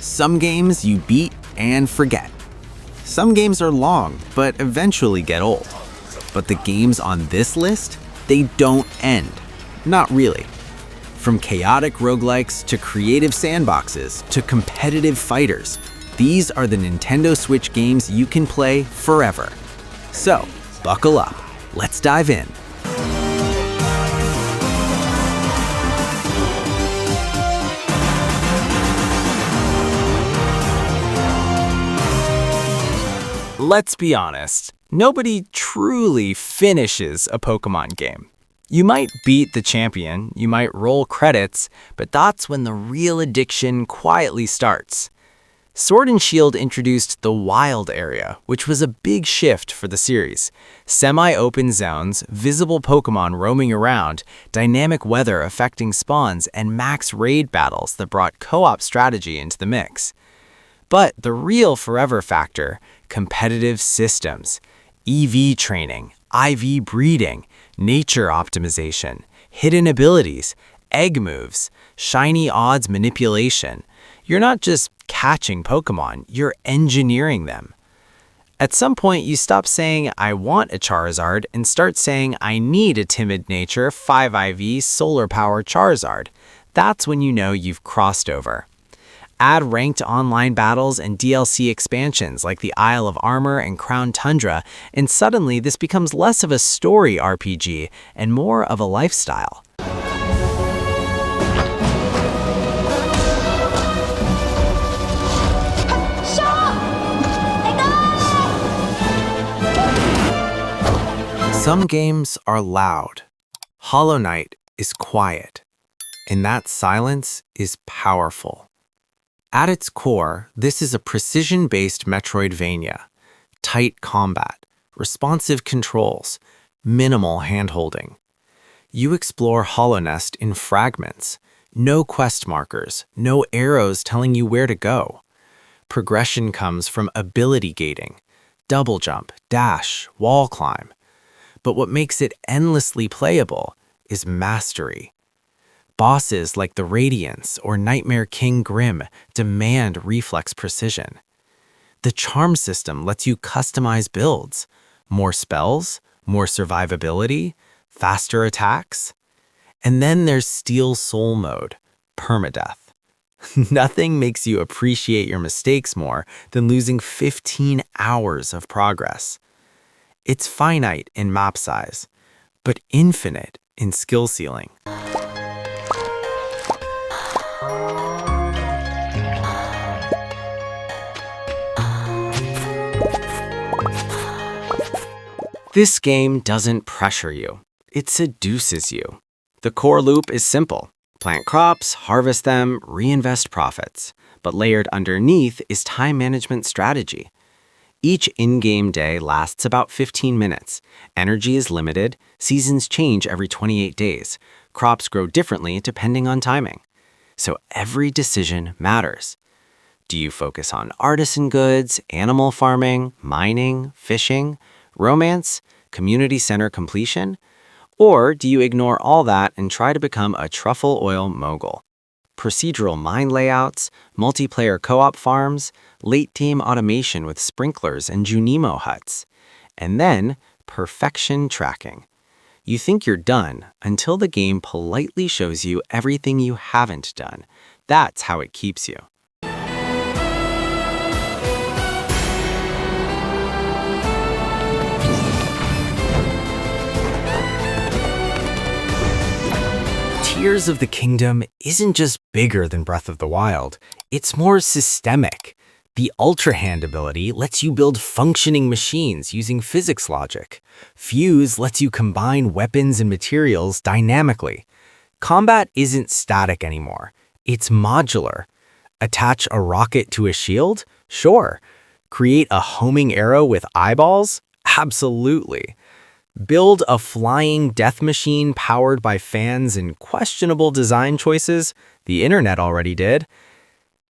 Some games you beat and forget. Some games are long, but eventually get old. But the games on this list, they don't end. Not really. From chaotic roguelikes to creative sandboxes to competitive fighters, these are the Nintendo Switch games you can play forever. So, buckle up. Let's dive in. Let's be honest, nobody truly finishes a Pokémon game. You might beat the champion, you might roll credits, but that's when the real addiction quietly starts. Sword and Shield introduced the Wild area, which was a big shift for the series. Semi-open zones, visible Pokémon roaming around, dynamic weather affecting spawns, and max raid battles that brought co-op strategy into the mix. But the real forever factor, competitive systems, EV training, IV breeding, nature optimization, hidden abilities, egg moves, shiny odds manipulation. You're not just catching Pokémon, you're engineering them. At some point, you stop saying, I want a Charizard, and start saying, I need a timid nature 5IV solar power Charizard. That's when you know you've crossed over. Add ranked online battles and DLC expansions like the Isle of Armor and Crown Tundra, and suddenly this becomes less of a story RPG and more of a lifestyle. Some games are loud. Hollow Knight is quiet, and that silence is powerful. At its core, this is a precision-based Metroidvania. Tight combat, responsive controls, minimal handholding. You explore Hollow Nest in fragments. No quest markers, no arrows telling you where to go. Progression comes from ability gating. Double jump, dash, wall climb. But what makes it endlessly playable is mastery. Bosses like the Radiance or Nightmare King Grim demand reflex precision. The charm system lets you customize builds. More spells, more survivability, faster attacks. And then there's Steel Soul mode, permadeath. Nothing makes you appreciate your mistakes more than losing 15 hours of progress. It's finite in map size, but infinite in skill ceiling. This game doesn't pressure you. It seduces you. The core loop is simple. Plant crops, harvest them, reinvest profits. But layered underneath is time management strategy. Each in-game day lasts about 15 minutes. Energy is limited. Seasons change every 28 days. Crops grow differently depending on timing. So every decision matters. Do you focus on artisan goods, animal farming, mining, fishing, romance, community center completion? Or do you ignore all that and try to become a truffle oil mogul? Procedural mine layouts, multiplayer co-op farms, late-game automation with sprinklers and Junimo huts, and then perfection tracking. You think you're done until the game politely shows you everything you haven't done. That's how it keeps you. Tears of the Kingdom isn't just bigger than Breath of the Wild, it's more systemic. The Ultra Hand ability lets you build functioning machines using physics logic. Fuse lets you combine weapons and materials dynamically. Combat isn't static anymore, it's modular. Attach a rocket to a shield? Sure. Create a homing arrow with eyeballs? Absolutely. Build a flying death machine powered by fans and questionable design choices? The internet already did.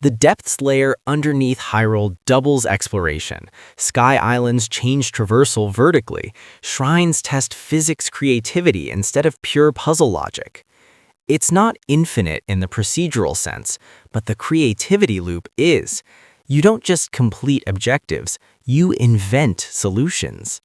The depths layer underneath Hyrule doubles exploration. Sky Islands change traversal vertically. Shrines test physics creativity instead of pure puzzle logic. It's not infinite in the procedural sense, but the creativity loop is. You don't just complete objectives, you invent solutions.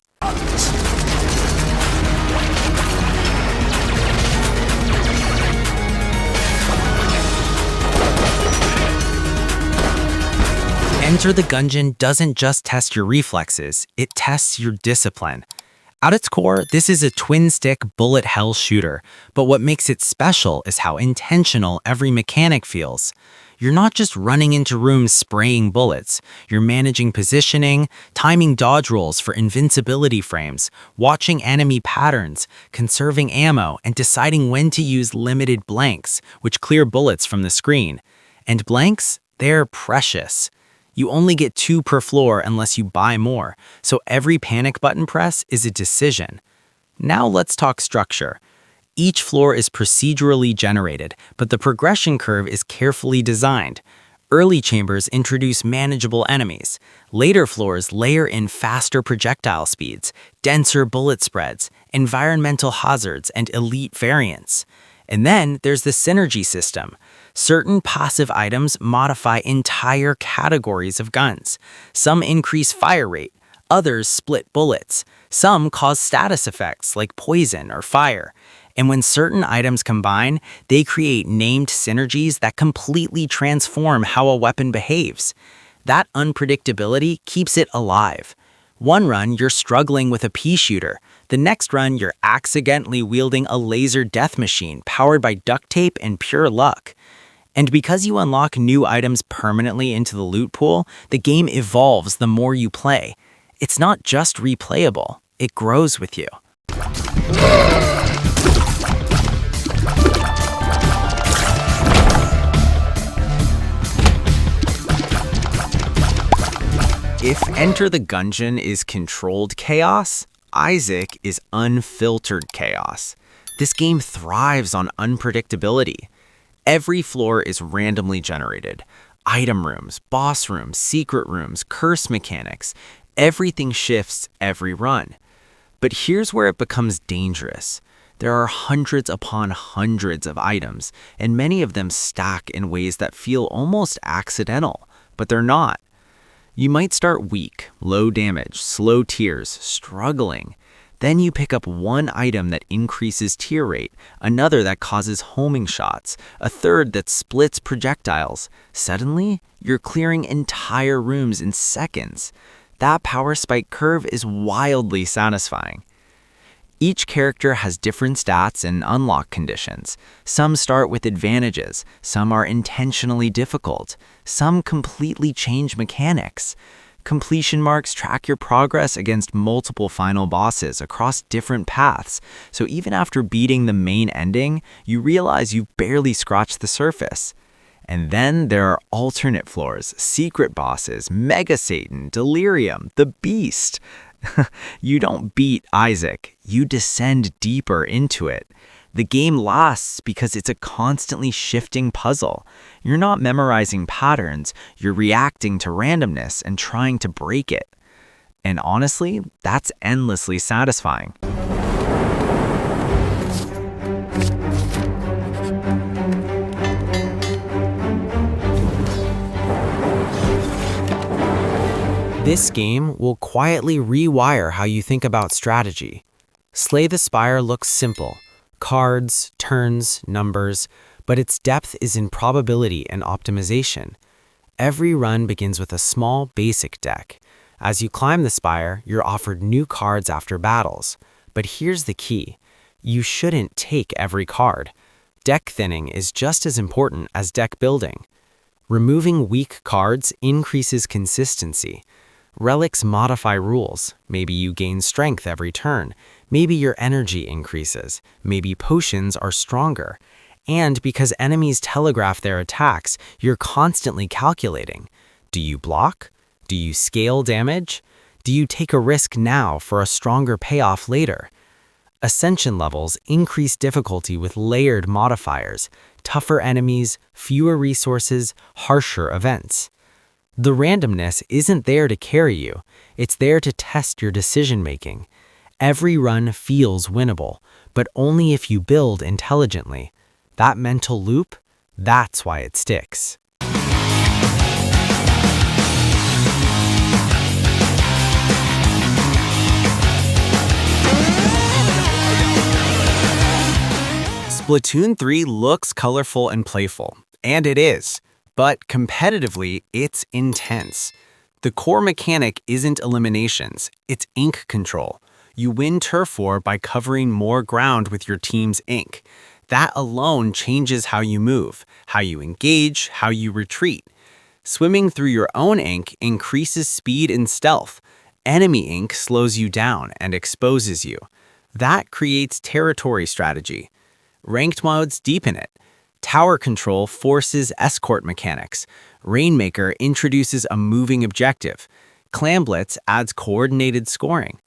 Enter the Gungeon doesn't just test your reflexes, it tests your discipline. At its core, this is a twin-stick bullet hell shooter, but what makes it special is how intentional every mechanic feels. You're not just running into rooms spraying bullets, you're managing positioning, timing dodge rolls for invincibility frames, watching enemy patterns, conserving ammo, and deciding when to use limited blanks, which clear bullets from the screen. And blanks, they're precious. You only get 2 per floor unless you buy more, so every panic button press is a decision. Now let's talk structure. Each floor is procedurally generated, but the progression curve is carefully designed. Early chambers introduce manageable enemies. Later floors layer in faster projectile speeds, denser bullet spreads, environmental hazards, and elite variants. And then there's the synergy system. Certain passive items modify entire categories of guns. Some increase fire rate, others split bullets. Some cause status effects like poison or fire. And when certain items combine, they create named synergies that completely transform how a weapon behaves. That unpredictability keeps it alive. One run, you're struggling with a pea shooter. The next run, you're accidentally wielding a laser death machine powered by duct tape and pure luck. And because you unlock new items permanently into the loot pool, the game evolves the more you play. It's not just replayable, it grows with you. If Enter the Gungeon is controlled chaos, Isaac is unfiltered chaos. This game thrives on unpredictability. Every floor is randomly generated. Item rooms, boss rooms, secret rooms, curse mechanics. Everything shifts every run. But here's where it becomes dangerous. There are hundreds upon hundreds of items, and many of them stack in ways that feel almost accidental, but they're not. You might start weak, low damage, slow tears, struggling. Then you pick up one item that increases tear rate, another that causes homing shots, a third that splits projectiles. Suddenly, you're clearing entire rooms in seconds. That power spike curve is wildly satisfying. Each character has different stats and unlock conditions. Some start with advantages, some are intentionally difficult, some completely change mechanics. Completion marks track your progress against multiple final bosses across different paths, so even after beating the main ending, you realize you've barely scratched the surface. And then there are alternate floors, secret bosses, Mega Satan, Delirium, the Beast. You don't beat Isaac, you descend deeper into it. The game lasts because it's a constantly shifting puzzle. You're not memorizing patterns, you're reacting to randomness and trying to break it. And honestly, that's endlessly satisfying. This game will quietly rewire how you think about strategy. Slay the Spire looks simple. Cards, turns, numbers, but its depth is in probability and optimization. Every run begins with a small, basic deck. As you climb the spire, you're offered new cards after battles. But here's the key. You shouldn't take every card. Deck thinning is just as important as deck building. Removing weak cards increases consistency. Relics modify rules. Maybe you gain strength every turn. Maybe your energy increases. Maybe potions are stronger. And because enemies telegraph their attacks, you're constantly calculating. Do you block? Do you scale damage? Do you take a risk now for a stronger payoff later? Ascension levels increase difficulty with layered modifiers, tougher enemies, fewer resources, harsher events. The randomness isn't there to carry you, it's there to test your decision-making. Every run feels winnable, but only if you build intelligently. That mental loop, that's why it sticks. Splatoon 3 looks colorful and playful, and it is, but competitively, it's intense. The core mechanic isn't eliminations, it's ink control. You win turf war by covering more ground with your team's ink. That alone changes how you move, how you engage, how you retreat. Swimming through your own ink increases speed and stealth. Enemy ink slows you down and exposes you. That creates territory strategy. Ranked modes deepen it. Tower control forces escort mechanics. Rainmaker introduces a moving objective. Clamblitz adds coordinated scoring.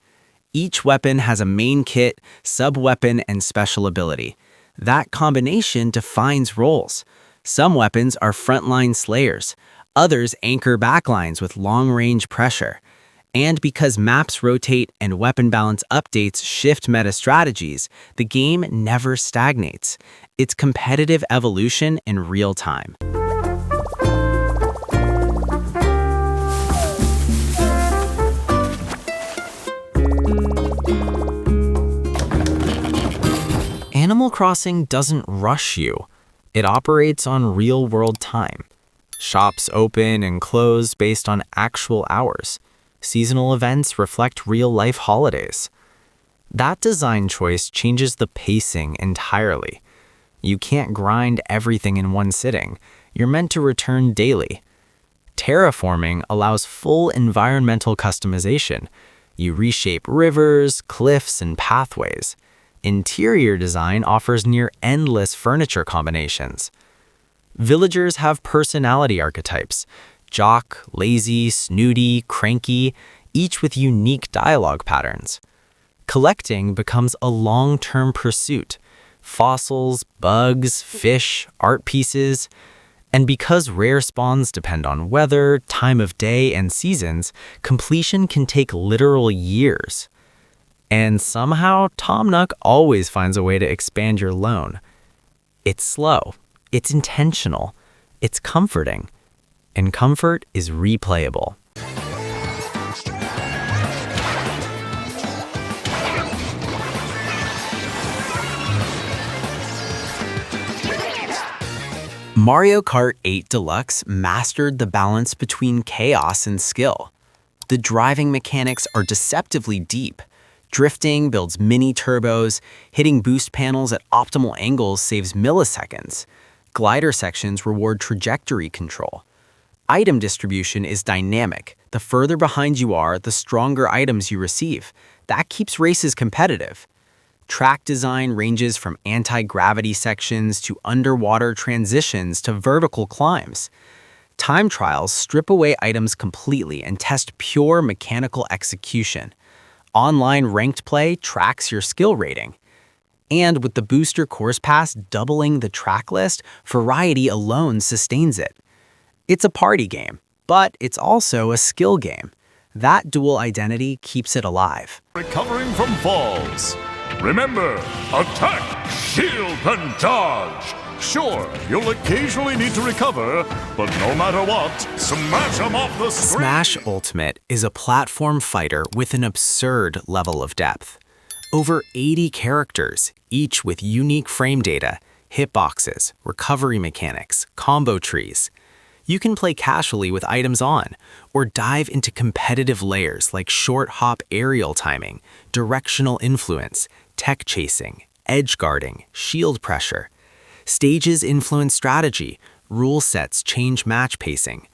Each weapon has a main kit, sub-weapon, and special ability. That combination defines roles. Some weapons are frontline slayers. Others anchor backlines with long-range pressure. And because maps rotate and weapon balance updates shift meta strategies, the game never stagnates. It's competitive evolution in real time. Animal Crossing doesn't rush you. It operates on real-world time. Shops open and close based on actual hours. Seasonal events reflect real-life holidays. That design choice changes the pacing entirely. You can't grind everything in one sitting. You're meant to return daily. Terraforming allows full environmental customization. You reshape rivers, cliffs, and pathways. Interior design offers near-endless furniture combinations. Villagers have personality archetypes: jock, lazy, snooty, cranky, each with unique dialogue patterns. Collecting becomes a long-term pursuit. Fossils, bugs, fish, art pieces. And because rare spawns depend on weather, time of day, and seasons, completion can take literal years. And somehow, Tom Nook always finds a way to expand your loan. It's slow. It's intentional. It's comforting. And comfort is replayable. Mario Kart 8 Deluxe mastered the balance between chaos and skill. The driving mechanics are deceptively deep. Drifting builds mini turbos, hitting boost panels at optimal angles saves milliseconds. Glider sections reward trajectory control. Item distribution is dynamic. The further behind you are, the stronger items you receive. That keeps races competitive. Track design ranges from anti-gravity sections to underwater transitions to vertical climbs. Time trials strip away items completely and test pure mechanical execution. Online ranked play tracks your skill rating. And with the booster course pass doubling the track list, variety alone sustains it. It's a party game, but it's also a skill game. That dual identity keeps it alive. Recovering from falls. Remember, attack, shield, and dodge. Sure, you'll occasionally need to recover, but no matter what, smash them off the screen. Smash Ultimate is a platform fighter with an absurd level of depth. Over 80 characters, each with unique frame data, hitboxes, recovery mechanics, combo trees. You can play casually with items on, or dive into competitive layers like short hop aerial timing, directional influence, tech chasing, edge guarding, shield pressure. Stages influence strategy, rule sets change match pacing.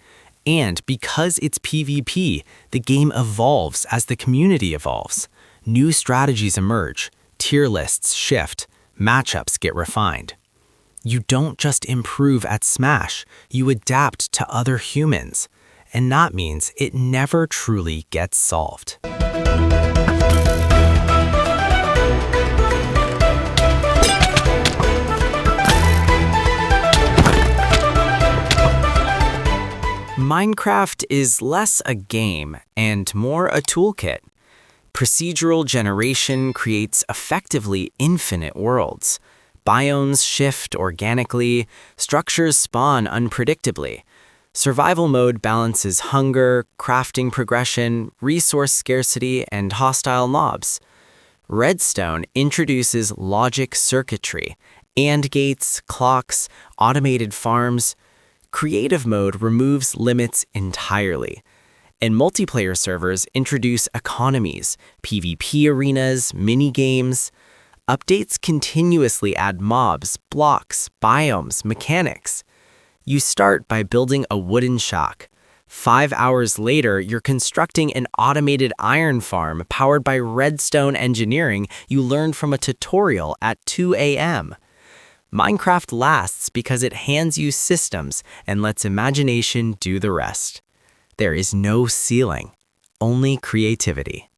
And because it's PvP, the game evolves as the community evolves. New strategies emerge, tier lists shift, matchups get refined. You don't just improve at Smash, you adapt to other humans. And that means it never truly gets solved. Minecraft is less a game and more a toolkit. Procedural generation creates effectively infinite worlds. Biomes shift organically, structures spawn unpredictably. Survival mode balances hunger, crafting progression, resource scarcity, and hostile mobs. Redstone introduces logic circuitry, AND gates, clocks, automated farms. Creative mode removes limits entirely. And multiplayer servers introduce economies, PvP arenas, mini-games. Updates continuously add mobs, blocks, biomes, mechanics. You start by building a wooden shack. 5 hours later, you're constructing an automated iron farm powered by redstone engineering you learned from a tutorial at 2 a.m. Minecraft lasts because it hands you systems and lets imagination do the rest. There is no ceiling, only creativity.